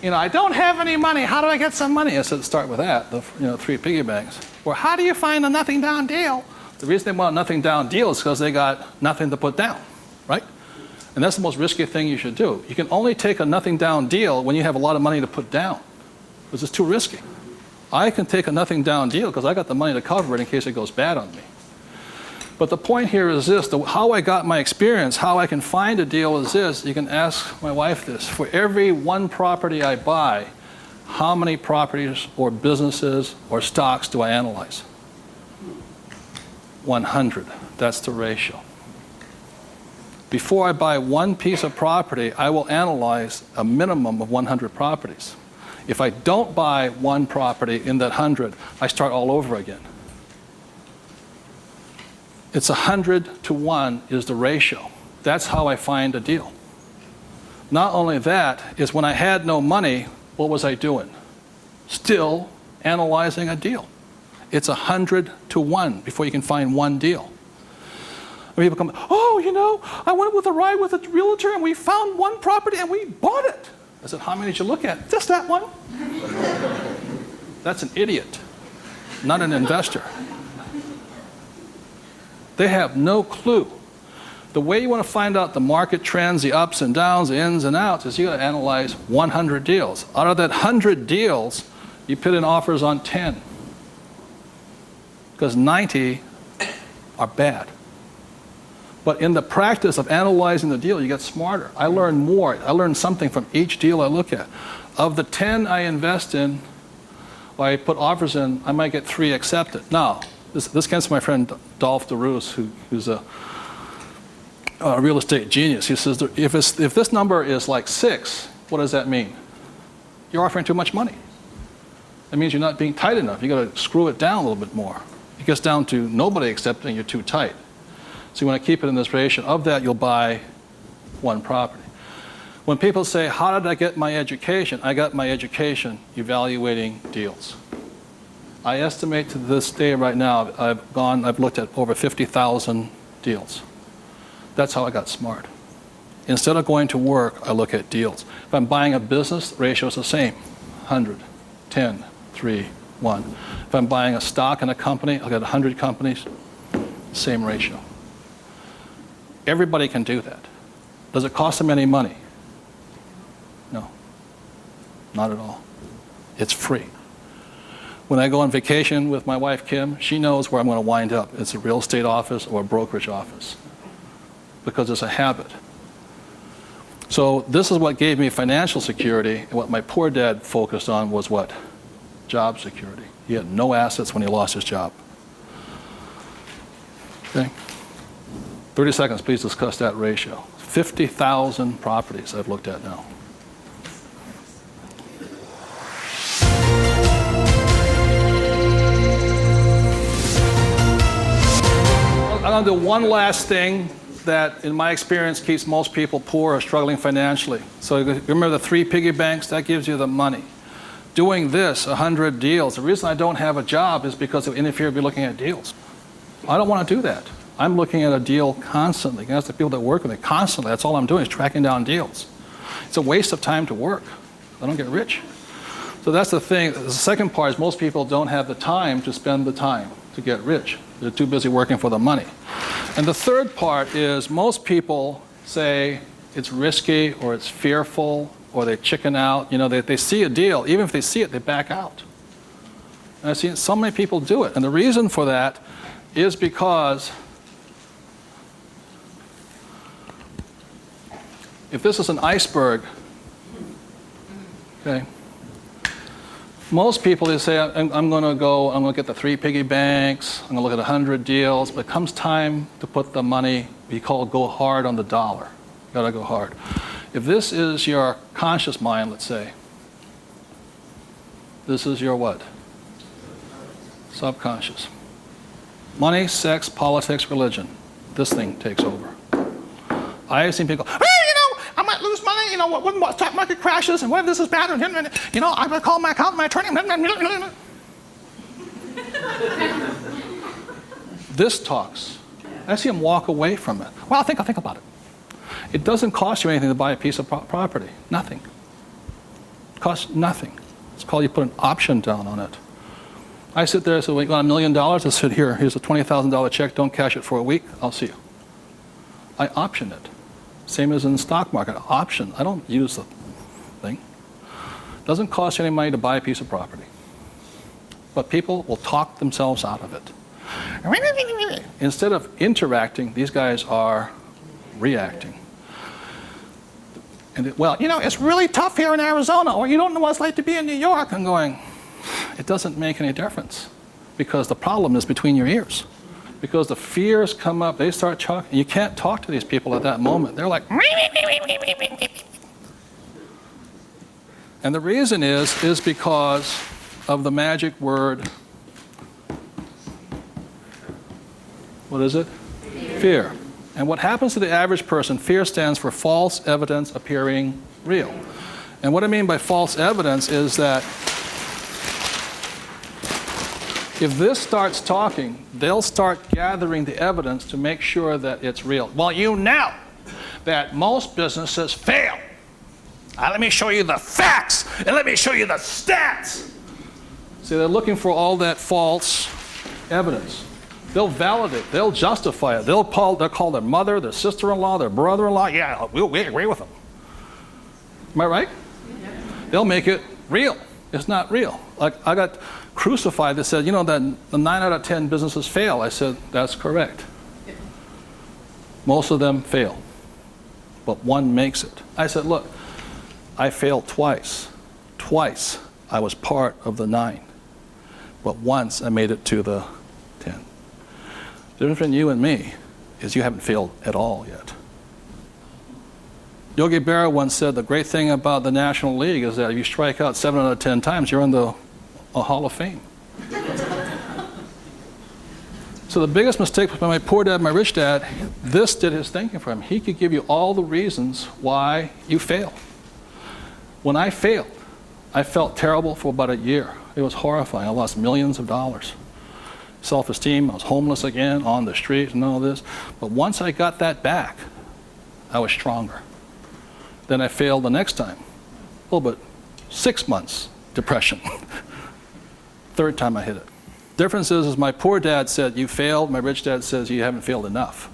I don't have any money. How do I get some money? I said, start with that, the 3 piggy banks. Or how do you find a nothing down deal? The reason they want a nothing down deal is because they got nothing to put down, right? And that's the most risky thing you should do. You can only take a nothing down deal when you have a lot of money to put down, because it's too risky. I can take a nothing down deal because I got the money to cover it in case it goes bad on me. But the point here is this, how I got my experience, how I can find a deal is this. You can ask my wife this. For every one property I buy, how many properties or businesses or stocks do I analyze? 100. That's the ratio. Before I buy one piece of property, I will analyze a minimum of 100 properties. If I don't buy one property in that 100, I start all over again. It's 100 to 1 is the ratio. That's how I find a deal. Not only that, is when I had no money, what was I doing? Still analyzing a deal. It's 100 to 1 before you can find one deal. And people come, I went with a ride with a realtor and we found one property and we bought it. I said, how many did you look at? Just that one. That's an idiot, not an investor. They have no clue. The way you want to find out the market trends, the ups and downs, the ins and outs, is you got to analyze 100 deals. Out of that 100 deals, you put in offers on 10. Because 90 are bad. But in the practice of analyzing the deal, you get smarter. I learn more. I learn something from each deal I look at. Of the 10 I invest in, or I put offers in, I might get 3 accepted. Now, this comes from my friend Dolph DeRoos, who's a real estate genius. He says, if this number is like 6, what does that mean? You're offering too much money. That means you're not being tight enough. You got to screw it down a little bit more. It gets down to nobody accepting you're too tight. So you want to keep it in this ratio. Of that, you'll buy one property. When people say, how did I get my education? I got my education evaluating deals. I estimate to this day right now, I've looked at over 50,000 deals. That's how I got smart. Instead of going to work, I look at deals. If I'm buying a business, the ratio is the same. 100, 10, 3, 1. If I'm buying a stock in a company, I've got 100 companies, same ratio. Everybody can do that. Does it cost them any money? No, not at all. It's free. When I go on vacation with my wife, Kim, she knows where I'm going to wind up. It's a real estate office or a brokerage office because it's a habit. So this is what gave me financial security, and what my poor dad focused on was what? Job security. He had no assets when he lost his job. Okay? 30 seconds, please discuss that ratio. 50,000 properties I've looked at now. I'm going to do one last thing that, in my experience, keeps most people poor or struggling financially. So you remember the 3 piggy banks? That gives you the money. Doing this, 100 deals. The reason I don't have a job is because it would interfere with me looking at deals. I don't want to do that. I'm looking at a deal constantly. That's the people that work with me constantly. That's all I'm doing is tracking down deals. It's a waste of time to work. I don't get rich. So that's the thing. The second part is most people don't have the time to spend the time to get rich. They're too busy working for the money. And the third part is most people say it's risky or it's fearful or they chicken out. They see a deal. Even if they see it, they back out. And I've seen so many people do it. And the reason for that is because if this is an iceberg, okay, most people, they say, I'm going to get the 3 piggy banks, I'm going to look at 100 deals, but it comes time to put the money, we call go hard on the dollar. Got to go hard. If this is your conscious mind, let's say, this is your what? Subconscious. Money, sex, politics, religion. This thing takes over. I have seen people go, I might lose money, when the stock market crashes, and what if this is bad, and I'm going to call my accountant, my attorney. This talks. I see him walk away from it. Well, I'll think about it. It doesn't cost you anything to buy a piece of property. Nothing. It costs nothing. It's called you put an option down on it. I sit there and say, well, you want $1 million? I said, here's a $20,000 check. Don't cash it for a week. I'll see you. I option it. Same as in the stock market. Option. I don't use the thing. It doesn't cost you any money to buy a piece of property. But people will talk themselves out of it. Instead of interacting, these guys are reacting. And it's really tough here in Arizona, or you don't know what it's like to be in New York. I'm going, it doesn't make any difference, because the problem is between your ears. Because the fears come up, they start talking. You can't talk to these people at that moment. They're like, and the reason is because of the magic word. What is it? Fear. And what happens to the average person, fear stands for false evidence appearing real. And what I mean by false evidence is that if this starts talking, they'll start gathering the evidence to make sure that it's real. Well, you know that most businesses fail. Let me show you the facts, and let me show you the stats. See, they're looking for all that false evidence. They'll validate, they'll justify it. They'll call their mother, their sister-in-law, their brother-in-law. Yeah, we agree with them. Am I right? Yeah. They'll make it real. It's not real. Like, I got crucified that said, that the 9 out of 10 businesses fail. I said, that's correct. Yeah. Most of them fail, but one makes it. I said, look, I failed twice. Twice I was part of the 9, but once I made it to the 10. The difference between you and me is you haven't failed at all yet. Yogi Berra once said the great thing about the National League is that if you strike out 7 out of 10 times, you're in the Hall of Fame. So the biggest mistake was by my poor dad, my rich dad, this did his thinking for him. He could give you all the reasons why you fail. When I failed, I felt terrible for about a year. It was horrifying. I lost millions of dollars. Self-esteem, I was homeless again, on the street and all this. But once I got that back, I was stronger. Then I failed the next time. Oh, but 6 months depression. Third time I hit it. Difference is my poor dad said, you failed. My rich dad says, you haven't failed enough.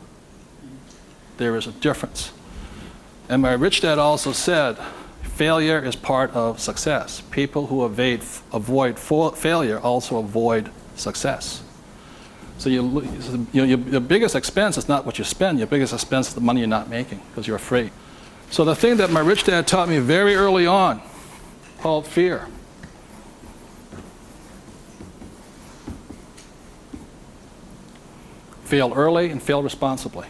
There is a difference. And my rich dad also said, failure is part of success. People who avoid failure also avoid success. So your biggest expense is not what you spend. Your biggest expense is the money you're not making because you're afraid. So the thing that my rich dad taught me very early on, called fear. Fail early and fail responsibly.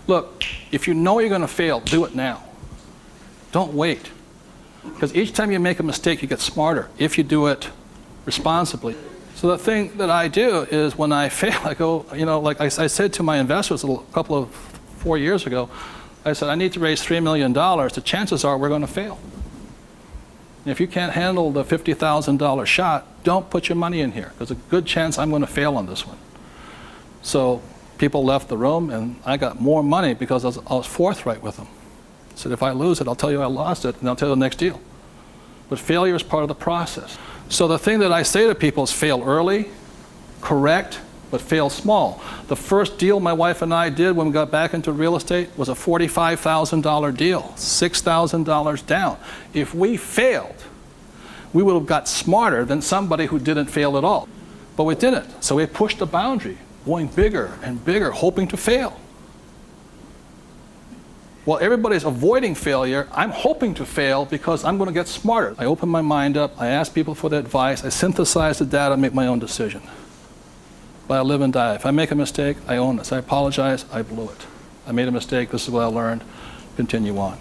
Look, if you know you're going to fail, do it now. Don't wait. Because each time you make a mistake, you get smarter if you do it responsibly. So the thing that I do is when I fail, I go, like I said to my investors a couple of 4 years ago, I said, I need to raise $3 million. The chances are we're going to fail. And if you can't handle the $50,000 shot, don't put your money in here. There's a good chance I'm going to fail on this one. So people left the room, and I got more money because I was forthright with them. I said, if I lose it, I'll tell you I lost it, and I'll tell you the next deal. But failure is part of the process. So the thing that I say to people is fail early, correct, but fail small. The first deal my wife and I did when we got back into real estate was a $45,000 deal, $6,000 down. If we failed, we would have got smarter than somebody who didn't fail at all. But we didn't. So we pushed the boundary, going bigger and bigger, hoping to fail. While everybody's avoiding failure, I'm hoping to fail because I'm going to get smarter. I open my mind up, I ask people for their advice, I synthesize the data, make my own decision. But I live and die. If I make a mistake, I own this. I apologize, I blew it. I made a mistake. This is what I learned. Continue on.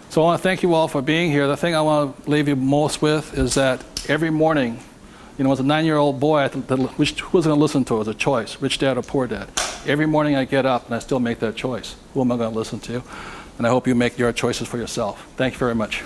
So I want to thank you all for being here. The thing I want to leave you most with is that every morning, as a 9-year-old boy, who was going to listen to? It was a choice, rich dad or poor dad. Every morning I get up and I still make that choice. Who am I going to listen to? And I hope you make your choices for yourself. Thank you very much.